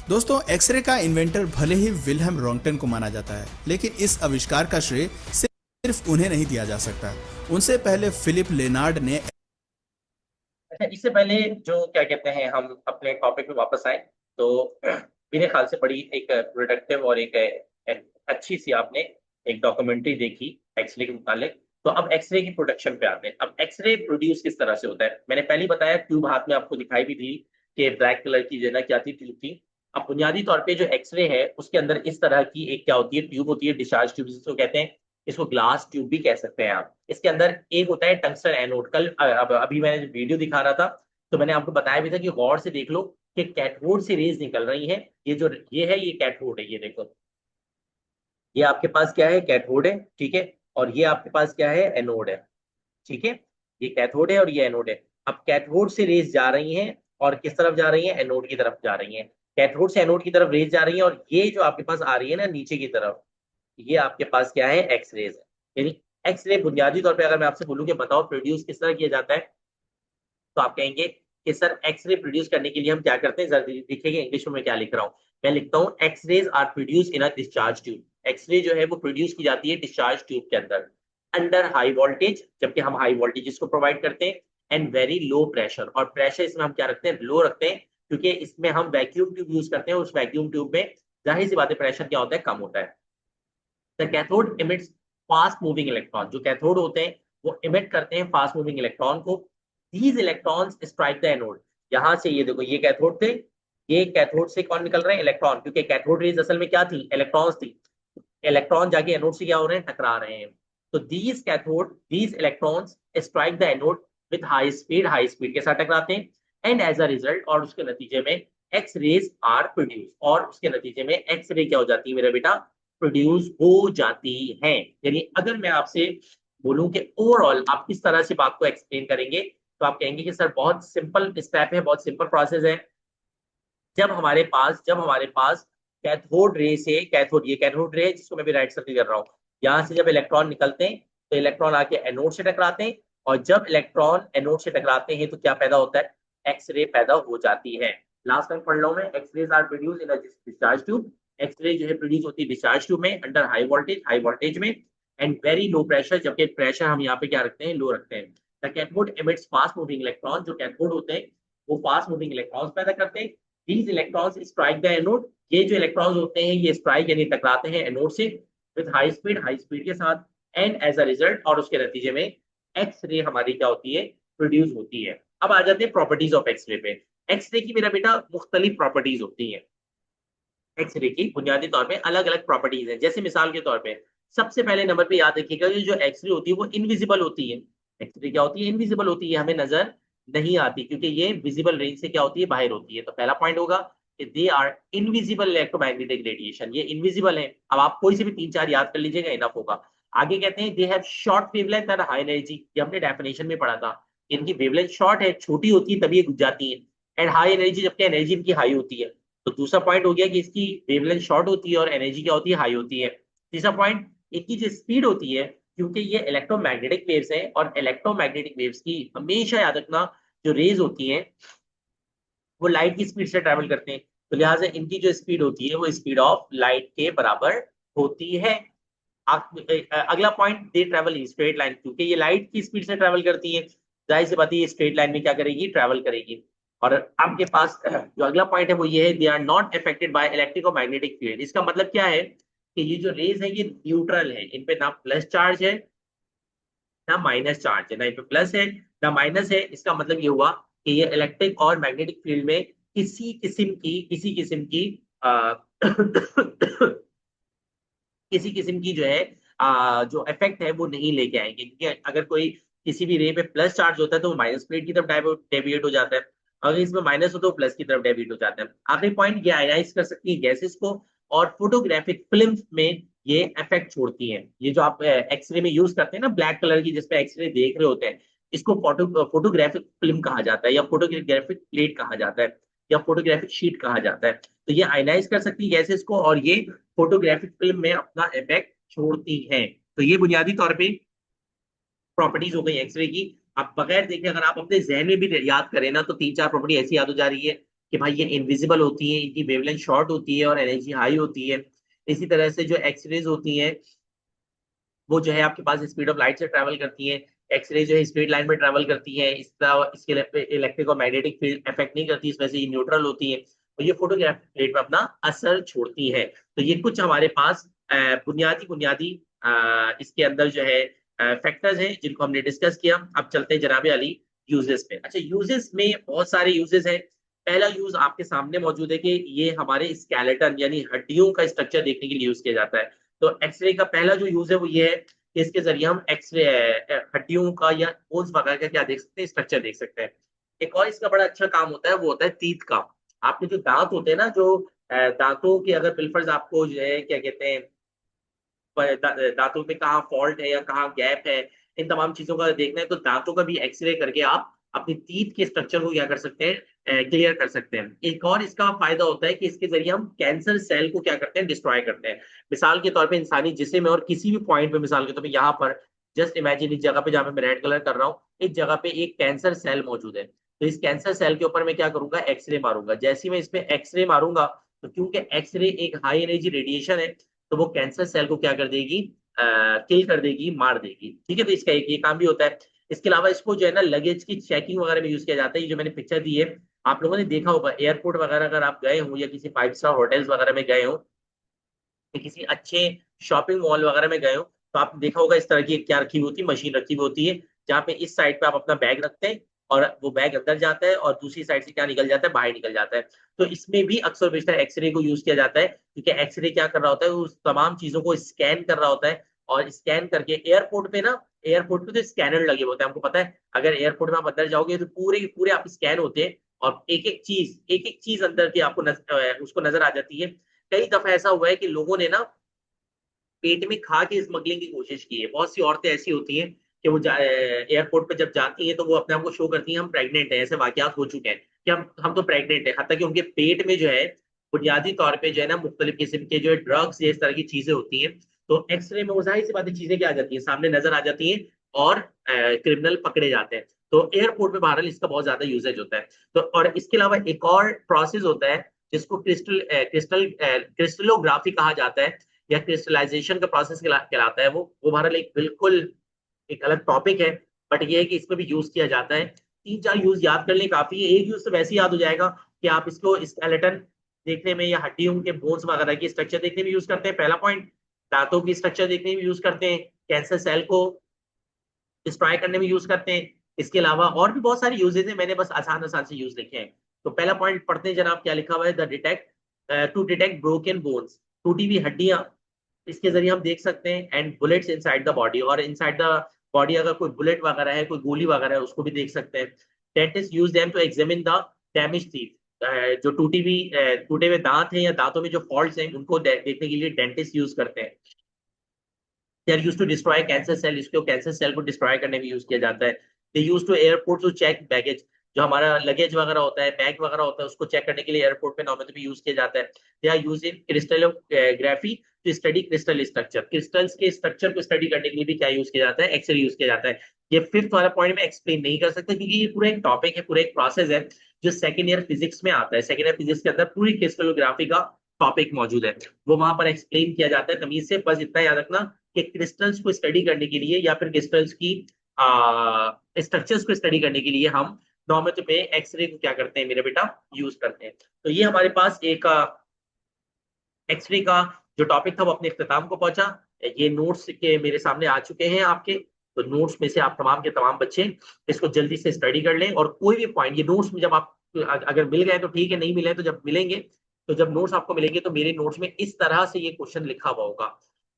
दोस्तों, एक्सरे का इन्वेंटर भले ही विल्हेम रोंटगेन को माना जाता है, लेकिन इस आविष्कार का श्रेय सिर्फ उन्हें नहीं दिया जा सकता। उनसे पहले फिलिप लेनार्ड ने अच्छा, इससे पहले जो क्या कहते हैं, हम अपने टॉपिक पे वापस आए तो मेरे ख्याल से बड़ी एक प्रोडक्टिव और एक अच्छी सी आपने एक डॉक्यूमेंट्री देखी एक्सरे के मुतालिक। तो अब एक्सरे की प्रोडक्शन पे आते हैं। अब एक्सरे प्रोड्यूस किस तरह से होता है, मैंने पहले ही बताया, ट्यूब हाथ में आपको दिखाई भी दी कि ब्लैक कलर की जो ना क्या थी, ट्यूब थी। अब बुनियादी तौर पे जो एक्सरे है उसके अंदर इस तरह की एक क्या होती है, ट्यूब होती है, डिस्चार्ज ट्यूब जिसको कहते हैं। इसको ग्लास ट्यूब भी कह सकते हैं आप। इसके अंदर एक होता है टंगस्टन एनोड। कल अब अभी मैंने जो वीडियो दिखा रहा था तो मैंने आपको बताया भी था कि गौर से देख लो कि कैथोड से रेज निकल रही है। ये है, ये कैथोड है, ये देखो, ये आपके पास क्या है, कैथोड है, ठीक है। और ये आपके पास क्या है, एनोड है, ठीक है। ये कैथोड है और ये एनोड है। अब कैथोड से रेज जा रही हैं और किस तरफ जा रही है, एनोड की तरफ जा रही है। कैथोड से एनोड की तरफ रेज जा रही है, और ये जो आपके पास आ रही है ना नीचे की तरफ, ये आपके पास क्या है, एक्स रेज है। यानी एक्स रे बुनियादी तौर पे अगर मैं आपसे बोलूं कि बताओ प्रोड्यूस किस तरह किया जाता है, तो आप कहेंगे कि सर एक्सरे प्रोड्यूस करने के लिए हम क्या करते हैं, जरा देखिएगा इंग्लिश में मैं क्या लिख रहा हूँ। मैं लिखता हूँ X rays are produce in a discharge tube. X ray जो है वो प्रोड्यूस की जाती है डिस्चार्ज ट्यूब के अंदर, अंडर हाई वोल्टेज, जबकि हम हाई वोल्टेज इसको प्रोवाइड करते हैं, एंड वेरी लो प्रेशर। और प्रेशर इसमें हम क्या रखते हैं, लो रखते हैं, क्योंकि इसमें हम वैक्यूम ट्यूब यूज करते हैं। उस वैक्यूम ट्यूब में जाहिर सी बात है प्रेशर क्या होता है, कम होता है। The cathode emits fast moving electron. जो कैथोड होते हैं वो इमिट करते हैं फास्ट मूविंग इलेक्ट्रॉन को। These electrons strike the anode. यहां से ये देखो, ये कैथोड थे, ये कैथोड से कौन निकल रहे हैं, इलेक्ट्रॉन, क्योंकि कैथोड रेज असल में क्या थी, इलेक्ट्रॉन्स थी। इलेक्ट्रॉन जाके एनोड से क्या हो रहे हैं, टकरा रहे हैं। तो these electrons strike the anode with high speed के साथ टकराते हैं, एंड एज अ रिजल्ट, और उसके नतीजे में एक्स रेज आर प्रोड्यूस, और उसके नतीजे में एक्स रे क्या हो जाती है मेरा बेटा, प्रोड्यूस हो जाती है। यानी अगर मैं आपसे बोलूं कि ओवरऑल आप किस तरह से बात को एक्सप्लेन करेंगे, तो आप कहेंगे कि सर बहुत सिंपल स्टेप है, बहुत सिंपल प्रोसेस है। जब हमारे पास कैथोड रे से, ये कैथोड रे जिसको मैं भी राइट सर्किल कर रहा हूँ, यहाँ से जब इलेक्ट्रॉन निकलते हैं तो इलेक्ट्रॉन आके एनोड से टकराते हैं, और जब इलेक्ट्रॉन एनोड से टकराते हैं तो क्या पैदा होता है, एक्स रे पैदा हो जाती है। लास्ट टाइम पढ़ लो मैं, X rays are produce in discharge tube, X ray जो है प्रोड्यूस होती है डिस्चार्ज ट्यूब में अंडर हाई वोल्टेज में, एंड वेरी लो प्रेशर, जबकि प्रेशर हम यहाँ पे क्या रखते हैं, लो रखते हैं। The cathode emits fast moving electron, जो कैथोड होते हैं वो फास्ट मूविंग इलेक्ट्रॉन्स पैदा करते हैं। These electrons strike the anode, ये जो इलेक्ट्रॉन्स होते हैं ये स्ट्राइक यानी टकराते हैं एनोड से विद हाई स्पीड के साथ, एंड एज अ रिजल्ट, और उसके नतीजे में एक्स रे हमारी क्या होती है, प्रोड्यूस होती है। अब आ जाते हैं प्रॉपर्टीज ऑफ एक्स रे पे। एक्स रे की मेरा बेटा मुख्तलिफ प्रॉपर्टीज होती हैं। एक्सरे की बुनियादी तौर पे अलग अलग प्रॉपर्टीज हैं। जैसे मिसाल के तौर पे सबसे पहले नंबर पे याद रखिएगा, जो एक्सरे होती है वो इनविजिबल होती है। एक्सरे क्या होती है, इनविजिबल होती है, हमें नजर नहीं आती, क्योंकि ये विजिबल रेंज से क्या होती है, बाहर होती है। तो पहला पॉइंट होगा कि they are invisible electromagnetic radiation, ये इनविजिबल है। अब आप कोई से भी 3-4 याद कर लीजिएगा, इनफ होगा। आगे कहते हैं they have short wavelength and high energy, ये हमने डेफिनेशन में पढ़ा था। इनकी वेवलेंथ शॉर्ट है, छोटी होती है तभी ये गुज जाती है, एंड हाई एनर्जी, जबकि एनर्जी इनकी हाई होती है। तो दूसरा पॉइंट हो गया कि इसकी वेवलेंथ शॉर्ट होती है और एनर्जी क्या होती है, हाई होती है। तीसरा पॉइंट, इनकी जो स्पीड होती है, क्योंकि ये इलेक्ट्रोमैग्नेटिक वेव्स हैं, और इलेक्ट्रोमैग्नेटिक वेव्स की हमेशा याद रखना, जो रेज होती हैं वो लाइट की स्पीड से ट्रेवल करते हैं, तो लिहाजा इनकी जो स्पीड होती है वो स्पीड ऑफ लाइट के बराबर होती है। अगला point, they travel in straight line, क्योंकि ये लाइट की स्पीड से ट्रेवल करती है, जाहिर सी बात है ये स्ट्रेट लाइन में क्या करेगी, ट्रेवल करेगी। और आपके पास जो अगला पॉइंट है वो ये है, they are not affected by electric और मैग्नेटिक फील्ड। इसका मतलब क्या है कि ये जो रेज है ये न्यूट्रल है, इन पे ना प्लस चार्ज है ना माइनस चार्ज है, ना इन पे प्लस है ना माइनस है। इसका मतलब ये हुआ कि ये इलेक्ट्रिक और मैग्नेटिक फील्ड में किसी किस्म की आ, किसी किस्म की जो है जो इफेक्ट है वो नहीं लेके आएंगे, क्योंकि अगर कोई किसी भी रे पे प्लस चार्ज होता है तो वो माइनस प्लेट की तरफ डेविएट हो जाता है, अगर इसमें माइनस हो तो प्लस की तरफ डेविएट हो जाता है। आखिरी पॉइंट, ये आयनाइज कर सकती है गैसेस को, और फोटोग्राफिक फिल्म में ये इफेक्ट छोड़ती हैं। ये जो आप एक्सरे में यूज करते हैं ना, ब्लैक कलर की जिसपे एक्सरे देख रहे होते हैं, इसको फोटोग्राफिक फिल्म कहा जाता है, या फोटोग्राफिक प्लेट कहा जाता है, या फोटोग्राफिक शीट कहा जाता है। तो ये आयनाइज कर सकती है गैसेस को, और ये फोटोग्राफिक फिल्म में अपना इफेक्ट छोड़ती है। तो ये बुनियादी तौर पे प्रॉपर्टीज हो गई एक्सरे की। आप बगैर देखे अगर आप अपने जहन में भी याद करें ना, तो 3-4 प्रॉपर्टी ऐसी याद हो जा रही है कि भाई ये इनविजिबल होती है, इनकी वेवलेंथ शॉर्ट होती है और एनर्जी हाई होती है। इसी तरह से जो एक्सरेज होती हैं वो जो है आपके पास स्पीड ऑफ लाइट से ट्रैवल करती है, एक्सरे जो है स्ट्रेट लाइन में ट्रैवल करती है, इसके इलेक्ट्रिक और मैग्नेटिक फील्ड इफेक्ट नहीं करती, इसमें से ये न्यूट्रल होती है, और ये फोटोग्राफिक प्लेट पर अपना असर छोड़ती है। तो ये कुछ हमारे पास बुनियादी बुनियादी इसके अंदर जो है फैक्टर्स हैं जिनको हमने डिस्कस किया। अब चलते हैं जनाबे अली यूजेस पे। अच्छा, यूजेस में बहुत सारे यूजेस हैं। पहला यूज आपके सामने मौजूद है कि ये हमारे स्केलेटन यानी हड्डियों का स्ट्रक्चर देखने के लिए यूज किया जाता है। तो एक्सरे का पहला जो यूज है वो ये है कि इसके जरिए हम एक्सरे हड्डियों का या बोन्स वगैरह का क्या देख सकते हैं, स्ट्रक्चर देख सकते हैं। एक और इसका बड़ा अच्छा काम होता है, वो होता है तीत का। आपके जो दांत होते हैं ना, जो दांतों के अगर पिल्फर्स आपको जो है क्या कहते हैं, दांतों में कहाँ फॉल्ट है या कहाँ गैप है, इन तमाम चीजों का देखना है तो दांतों का भी एक्सरे करके आप अपनी टीथ के स्ट्रक्चर को क्या कर सकते हैं, क्लियर कर सकते हैं। एक और इसका फायदा होता है कि इसके जरिए हम कैंसर सेल को क्या करते हैं, डिस्ट्रॉय करते हैं। मिसाल के तौर पे इंसानी जिस्म में और किसी भी पॉइंट पे, मिसाल के तौर पे यहाँ पर जस्ट इमेजिन इस जगह पे जहाँ पे मैं रेड कलर कर रहा हूँ, इस जगह पे एक कैंसर सेल मौजूद है। तो इस कैंसर सेल के ऊपर मैं क्या करूंगा, एक्सरे मारूंगा। जैसे ही मैं इस पे एक्सरे मारूंगा, तो क्योंकि एक्सरे एक हाई एनर्जी रेडिएशन है, तो वो कैंसर सेल को क्या कर देगी, किल कर देगी, मार देगी। ठीक है, तो इसका एक ये काम भी होता है। इसके अलावा इसको जो है ना लगेज की चेकिंग वगैरह में यूज किया जाता है। ये जो मैंने पिक्चर दी है, आप लोगों ने देखा होगा एयरपोर्ट वगैरह अगर आप गए हो या किसी 5 स्टार होटल्स वगैरह में गए हो या किसी अच्छे शॉपिंग मॉल वगैरह में गए हो, तो आपने देखा होगा इस तरह की क्या रखी हुई होती है, मशीन रखी हुई होती है, जहाँ पे इस साइड पे आप अपना बैग रखते हैं और वो बैग अंदर जाता है और दूसरी साइड से क्या निकल जाता है, बाहर निकल जाता है। तो इसमें भी अक्सर बेशतर एक्सरे को यूज किया जाता है, क्योंकि एक्सरे क्या कर रहा होता है, उस तमाम चीजों को स्कैन कर रहा होता है, और स्कैन करके एयरपोर्ट पे ना एयरपोर्ट पे तो स्कैनर लगे होते हैं, हमको पता है। अगर एयरपोर्ट में आप अंदर जाओगे तो पूरे के पूरे आप स्कैन होते हैं, और एक एक चीज अंदर की आपको उसको नजर आ जाती है। कई दफा ऐसा हुआ है कि लोगों ने ना पेट में खा के स्मगलिंग की कोशिश की है। बहुत सी औरतें ऐसी होती हैं कि वो एयरपोर्ट पे जब जाती हैं तो वो अपने आप को शो करती हैं हम प्रेग्नेंट हैं। ऐसे वाकयात हो चुके हैं कि हम तो प्रेग्नेंट हैं, हत्ता कि उनके पेट में जो है बुनियादी तौर पे जो है ना मुख्तलिफ किस्म के जो है ड्रग्स या इस तरह की चीजें होती हैं। तो एक्सरे में वो जाहिर सी बातें चीजें क्या आ जाती हैं, सामने नजर आ जाती हैं, और क्रिमिनल पकड़े जाते हैं। तो एयरपोर्ट पे बहरहाल इसका बहुत ज्यादा यूजेज होता है। तो और इसके अलावा एक और प्रोसेस होता है जिसको क्रिस्टलोग्राफी कहा जाता है, या क्रिस्टलाइजेशन का प्रोसेस कहलाता है। वो बहरहाल एक बिल्कुल एक अलग टॉपिक है, बट ये है कि इसमें भी यूज किया जाता है। 3-4 यूज याद कर ले काफी है। एक यूज तो वैसे याद हो जाएगा कि आप इसको स्केलेटन देखने में या हड्डियों के बोन्स वगैरह की स्ट्रक्चर देखने में यूज करते हैं, पहला पॉइंट। दांतों की स्ट्रक्चर देखने में यूज करते हैं, कैंसर सेल को डिस्ट्रॉय करने में यूज करते हैं। इसके अलावा और भी बहुत सारे यूजेस हैं, मैंने बस आसान आसान से यूज लिखे हैं। तो पहला पॉइंट पढ़ते हैं जनाब, क्या लिखा हुआ है, the detect to detect broken bones, टूटी हुई हड्डियां इसके जरिए हम देख सकते हैं, and bullets inside the body, और इनसाइड द बॉडी अगर कोई बुलेट वगैरह है, कोई गोली वगैरह है, उसको भी देख सकते हैं। Dentist use them to examine the damage teeth, जो टूटे हुए दांत हैं या दांतों में जो फॉल्ट्स हैं उनको देखने के लिए डेंटिस्ट यूज करते हैं। They are used to destroy cancer cell, इसको कैंसर सेल को डिस्ट्रॉय करने में यूज किया जाता है। They use to airport to check baggage, जो हमारा लगेज वगैरह होता है, बैग वगैरह होता है, उसको चेक करने के लिए एयरपोर्ट पे नॉर्मली यूज किया जाता है। They are use in crystallography to study crystal structure, crystals के स्ट्रक्चर को स्टडी करने के लिए भी क्या यूज किया जाता है, एक्सरे यूज किया जाता है। ये फिफ्थ वाला पॉइंट में एक्सप्लेन नहीं कर सकता क्योंकि ये पूरा एक टॉपिक है, पूरा एक प्रोसेस है जो सेकेंड ईयर फिजिक्स में आता है। सेकेंड ईयर फिजिक्स के अंदर पूरी क्रिस्टलोग्राफी का टॉपिक मौजूद है, वो वहां पर एक्सप्लेन किया जाता है तमीज से। बस इतना याद रखना कि क्रिस्टल्स को स्टडी करने के लिए या फिर क्रिस्टल्स की स्ट्रक्चर्स को स्टडी करने के लिए हम नॉर्मल पे एक्सरे को क्या करते हैं मेरे बेटा, यूज करते हैं। तो ये हमारे पास एक एक्सरे का जो टॉपिक था वो अपने इख्तिताम को पहुंचा। ये नोट्स के मेरे सामने आ चुके हैं आपके, तो नोट्स में से आप तमाम के तमाम बच्चे इसको जल्दी से स्टडी कर लें। और कोई भी पॉइंट ये नोट्स में जब आप अगर मिल गए तो ठीक है, नहीं मिले तो जब मिलेंगे, तो जब नोट्स आपको मिलेंगे तो मेरे नोट्स में इस तरह से ये क्वेश्चन लिखा हुआ होगा,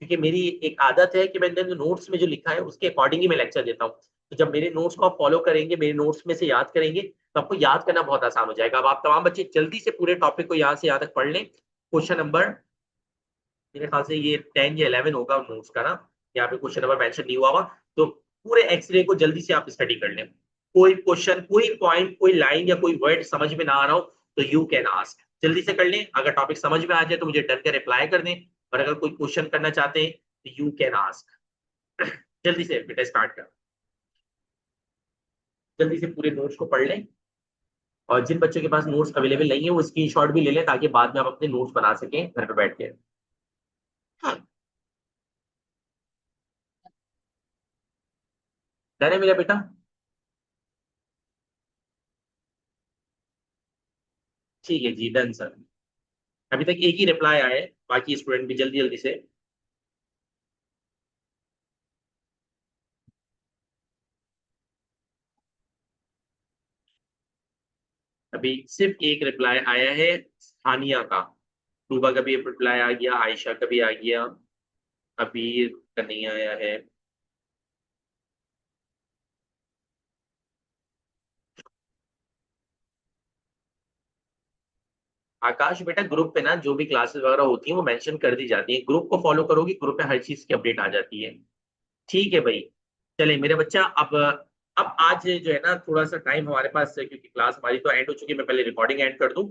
क्योंकि मेरी एक आदत है कि मैंने नोट्स में जो लिखा है उसके अकॉर्डिंग ही मैं लेक्चर देता हूँ। तो जब मेरे नोट्स को आप फॉलो करेंगे, मेरे नोट्स में से याद करेंगे, तो आपको याद करना बहुत आसान हो जाएगा। अब आप तमाम बच्चे जल्दी से पूरे टॉपिक को यहाँ से यहाँ तक पढ़ लें। क्वेश्चन नंबर मेरे ख्याल से ये 10 या 11 होगा नोट्स का ना, यहाँ पे क्वेश्चन नंबर मेंशन नहीं हुआ हुआ। तो पूरे एक्सरे को जल्दी से आप स्टडी कर लें। कोई क्वेश्चन, कोई पॉइंट, कोई लाइन या कोई वर्ड समझ में ना आ रहा हो तो यू कैन आस्क, जल्दी से कर लें। अगर टॉपिक समझ में आ जाए तो मुझे डर के रिप्लाई कर दें, और अगर कोई क्वेश्चन करना चाहते हैं तो यू कैन आस्क। जल्दी से बेटा स्टार्ट कर, जल्दी से पूरे नोट्स को पढ़ लें। और जिन बच्चों के पास नोट्स अवेलेबल नहीं है वो स्क्रीनशॉट भी ले लें ताकि बाद में आप अपने नोट्स बना सकें घर पे बैठ के। डन है मेरा बेटा? ठीक है जी, डन सर। अभी तक एक ही रिप्लाई आया है, बाकी स्टूडेंट भी जल्दी जल्दी से। अभी सिर्फ एक रिप्लाई आया है स्थानिया का। टूबा का भी रिप्लाई आ गया, आयशा का भी आ गया, अबीर का नहीं आया है। आकाश बेटा, ग्रुप पे ना जो भी क्लासेस वगैरह होती हैं वो मेंशन कर दी जाती है, ग्रुप को फॉलो करोगे, ग्रुप पे हर चीज की अपडेट आ जाती है। ठीक है भाई। चले मेरे बच्चा, अब आज जो है ना थोड़ा सा टाइम हमारे पास है, क्योंकि क्लास हमारी तो एंड हो चुकी है। मैं पहले रिकॉर्डिंग एंड कर दूं।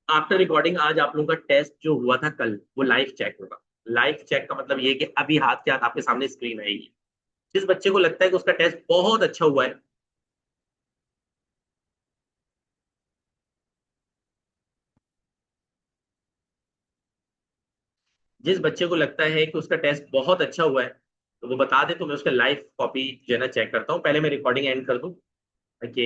आफ्टर रिकॉर्डिंग आज आप लोगों का टेस्ट जो हुआ था कल वो लाइव चेक होगा। लाइव चेक का मतलब ये है कि अभी हाथ के हाथ आपके सामने स्क्रीन आएगी। जिस बच्चे को लगता है कि उसका टेस्ट बहुत अच्छा हुआ है, जिस बच्चे को लगता है कि उसका टेस्ट बहुत अच्छा हुआ है तो वो बता दे, तो मैं उसका लाइव कॉपी जो है ना चेक करता हूँ। पहले मैं रिकॉर्डिंग एंड कर दूं कि